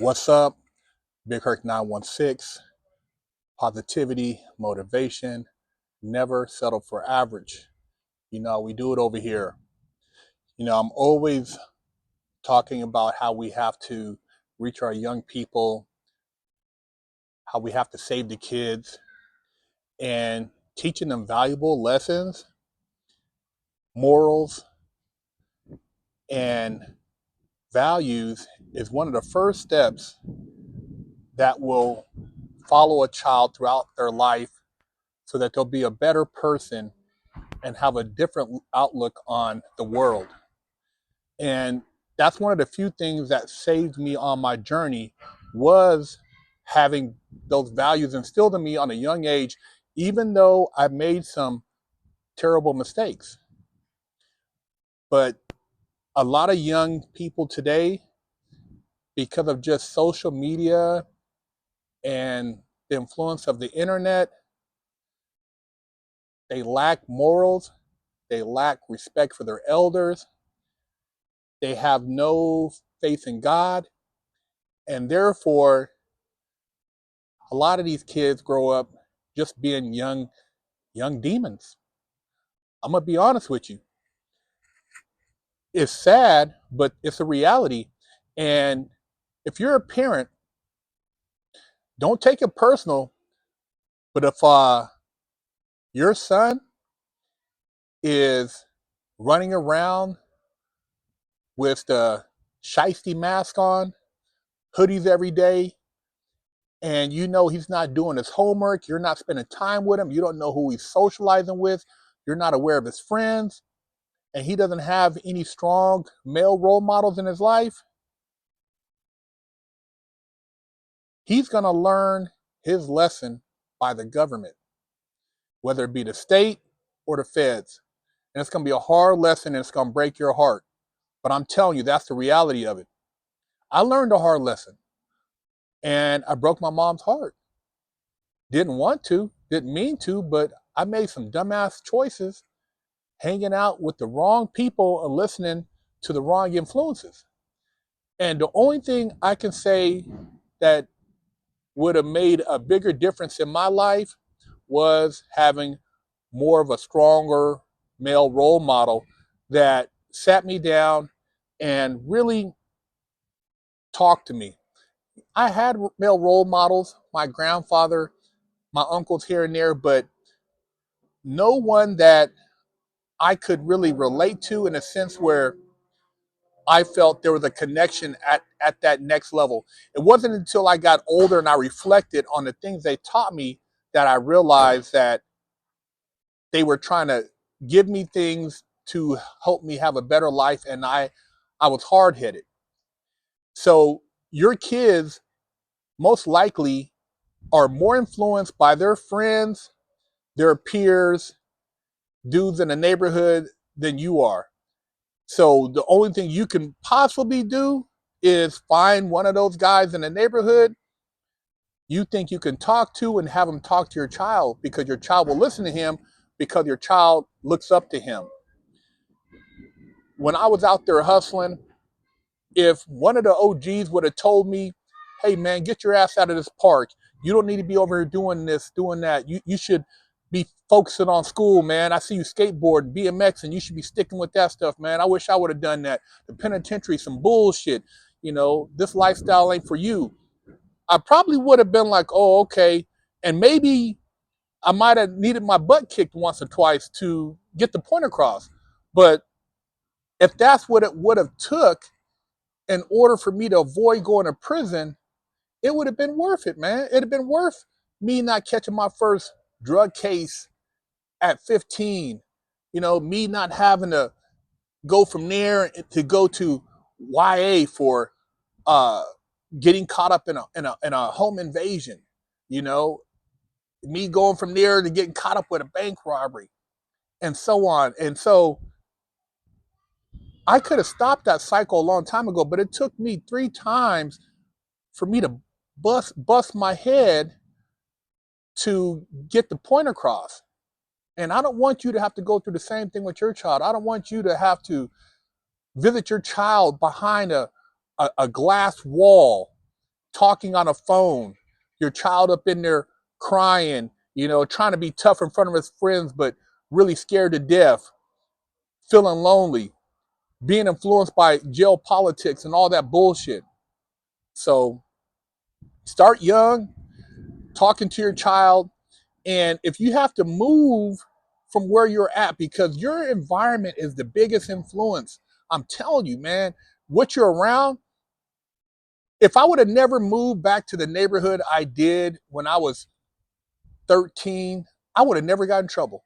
What's up? BigHerc916, positivity, motivation, never settle for average. We do it over here. I'm always talking about how we have to reach our young people, how we have to save the kids, and teaching them valuable lessons, morals, and values is one of the first steps that will follow a child throughout their life so that they'll be a better person and have a different outlook on the world. And that's one of the few things that saved me on my journey was having those values instilled in me on a young age, even though I made some terrible mistakes. But a lot of young people today, because of just social media and the influence of the internet, they lack morals, they lack respect for their elders, they have no faith in God, and therefore a lot of these kids grow up just being young demons. I'm gonna be honest with you. It's sad, but it's a reality. And if you're a parent, don't take it personal. But if your son is running around with the shiesty mask on, hoodies every day, and you know he's not doing his homework, you're not spending time with him, you don't know who he's socializing with, you're not aware of his friends, and he doesn't have any strong male role models in his life, he's going to learn his lesson by the government, whether it be the state or the feds. And it's going to be a hard lesson and it's going to break your heart. But I'm telling you, that's the reality of it. I learned a hard lesson and I broke my mom's heart. Didn't want to, didn't mean to, but I made some dumbass choices hanging out with the wrong people and listening to the wrong influences. And the only thing I can say that would have made a bigger difference in my life was having more of a stronger male role model that sat me down and really talked to me. I had male role models, my grandfather, my uncles here and there, but no one that I could really relate to in a sense where I felt there was a connection at that next level. It wasn't until I got older and I reflected on the things they taught me that I realized that they were trying to give me things to help me have a better life, and I was hard-headed. So your kids most likely are more influenced by their friends, their peers, dudes in the neighborhood than you are. So the only thing you can possibly do is find one of those guys in the neighborhood you think you can talk to and have him talk to your child, because your child will listen to him because your child looks up to him. When I was out there hustling, if one of the OGs would have told me, hey man, get your ass out of this park. You don't need to be over here doing this, doing that. You should be focusing on school, man. I see you skateboarding, BMX, and you should be sticking with that stuff, man. I wish I would have done that. The penitentiary, some bullshit. This lifestyle ain't for you. I probably would have been like, oh, okay. And maybe I might have needed my butt kicked once or twice to get the point across. But if that's what it would have took in order for me to avoid going to prison, it would have been worth it, man. It'd have been worth me not catching my first drug case at 15. Me not having to go from there to go to YA for getting caught up in a home invasion. You know, me going from there to getting caught up with a bank robbery, and so on. And so I could have stopped that cycle a long time ago, but it took me 3 times for me to bust my head to get the point across. And I don't want you to have to go through the same thing with your child. I don't want you to have to visit your child behind a glass wall talking on a phone, your child up in there crying, trying to be tough in front of his friends, but really scared to death, feeling lonely, being influenced by jail politics and all that bullshit. So start young, talking to your child. And if you have to move from where you're at, because your environment is the biggest influence, I'm telling you, man, what you're around. If I would have never moved back to the neighborhood I did when I was 13, I would have never got in trouble.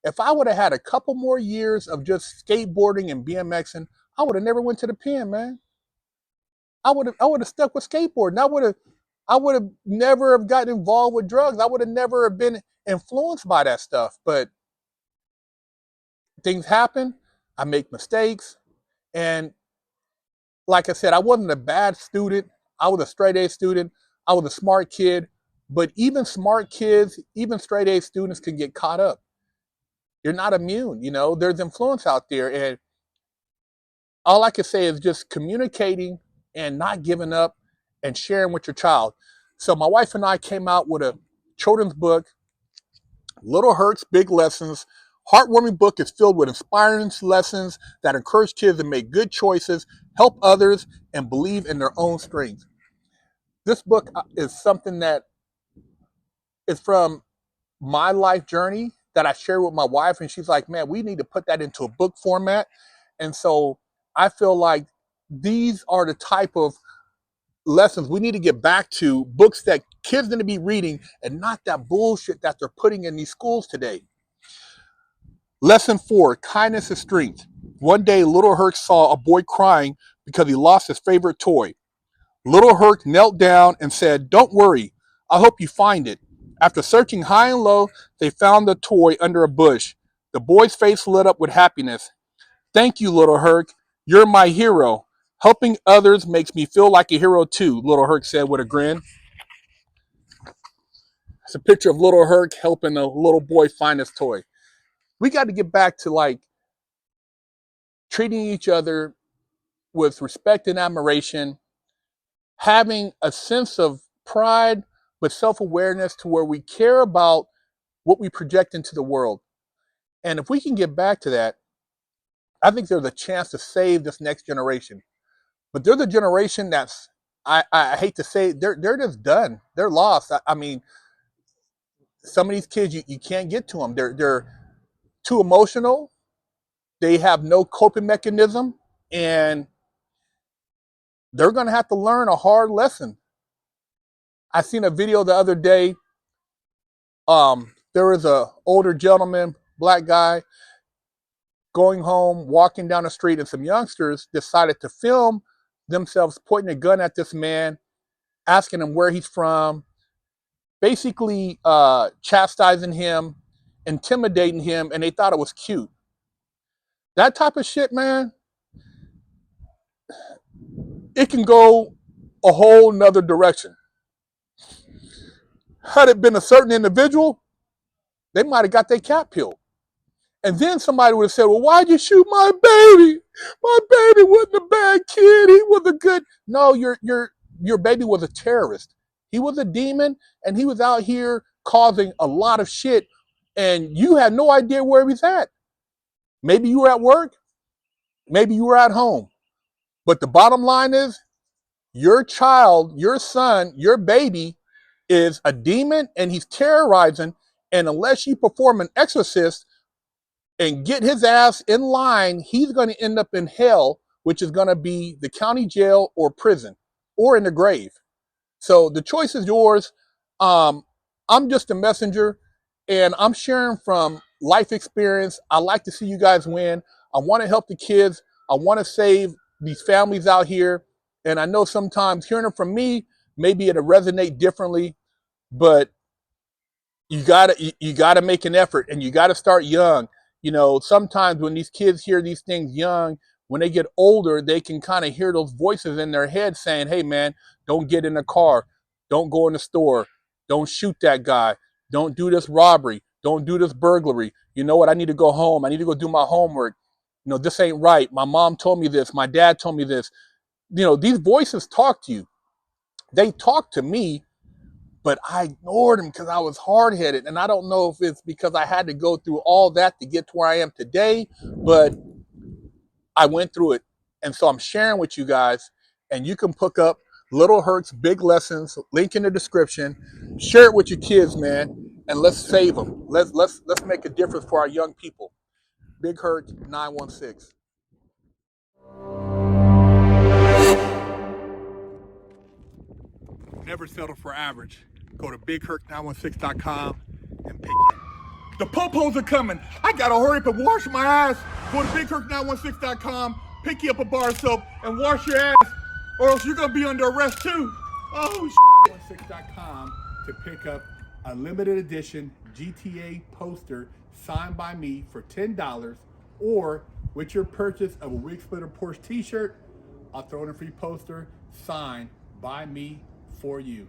If I would have had a couple more years of just skateboarding and BMXing, I would have never went to the pen, man. I would have stuck with skateboarding. I would have never have gotten involved with drugs. I would have never have been influenced by that stuff. But things happen. I make mistakes. And like I said, I wasn't a bad student. I was a straight A student. I was a smart kid. But even smart kids, even straight A students can get caught up. You're not immune. There's influence out there. And all I can say is just communicating and not giving up and sharing with your child. So my wife and I came out with a children's book, Little Herc's Big Lessons. Heartwarming book is filled with inspiring lessons that encourage kids to make good choices, help others, and believe in their own strength. This book is something that is from my life journey that I share with my wife, and she's like, man, we need to put that into a book format. And so I feel like these are the type of lessons we need to get back to, books that kids need to be reading and not that bullshit that they're putting in these schools today. Lesson 4, kindness is strength. One day, Little Herc saw a boy crying because he lost his favorite toy. Little Herc knelt down and said, don't worry, I hope you find it. After searching high and low, they found the toy under a bush. The boy's face lit up with happiness. Thank you, Little Herc. You're my hero. Helping others makes me feel like a hero too, Little Herc said with a grin. It's a picture of Little Herc helping a little boy find his toy. We got to get back to treating each other with respect and admiration, having a sense of pride but self-awareness to where we care about what we project into the world. And if we can get back to that, I think there's a chance to save this next generation. But there's a generation that's, I hate to say, they're just done. They're lost. I mean, some of these kids, you can't get to them. They're too emotional. They have no coping mechanism, and they're going to have to learn a hard lesson. I seen a video the other day. There was a older gentleman, black guy, going home, walking down the street, and some youngsters decided to film themselves pointing a gun at this man, asking him where he's from, basically chastising him, intimidating him, and they thought it was cute. That type of shit, man, it can go a whole nother direction. Had it been a certain individual, they might have got their cap peeled. And then somebody would have said, well, why'd you shoot my baby? My baby wasn't a bad kid. He was a good... No, your baby was a terrorist. He was a demon, and he was out here causing a lot of shit, and you had no idea where he was at. Maybe you were at work. Maybe you were at home. But the bottom line is, your child, your son, your baby is a demon, and he's terrorizing, and unless you perform an exorcist and get his ass in line, he's going to end up in hell, which is going to be the county jail or prison or in the grave. So the choice is yours. I'm just a messenger, and I'm sharing from life experience. I like to see you guys win. I want to help the kids. I want to save these families out here. And I know sometimes hearing it from me, maybe it'll resonate differently, but you gotta make an effort, and you gotta start young. Sometimes when these kids hear these things young, when they get older, they can kind of hear those voices in their head saying, hey man, don't get in the car, don't go in the store, don't shoot that guy, don't do this robbery, don't do this burglary. You know what? I need to go home. I need to go do my homework. This ain't right. My mom told me this. My dad told me this. These voices talk to you. They talked to me, but I ignored them because I was hard-headed. And I don't know if it's because I had to go through all that to get to where I am today, but I went through it. And so I'm sharing with you guys, and you can pick up Little Herc's Big Lessons, link in the description. Share it with your kids, man, and let's save them. Let's make a difference for our young people. BigHerc916. Never settle for average. Go to BigHerc916.com and pick it. The popos are coming. I gotta hurry up and wash my ass. Go to BigHerc916.com, pick you up a bar of soap, and wash your ass, or else you're gonna be under arrest too. Oh, 916.com to pick up a limited edition GTA poster signed by me for $10, or with your purchase of a Wig Splitter Porsche t-shirt, I'll throw in a free poster signed by me for you.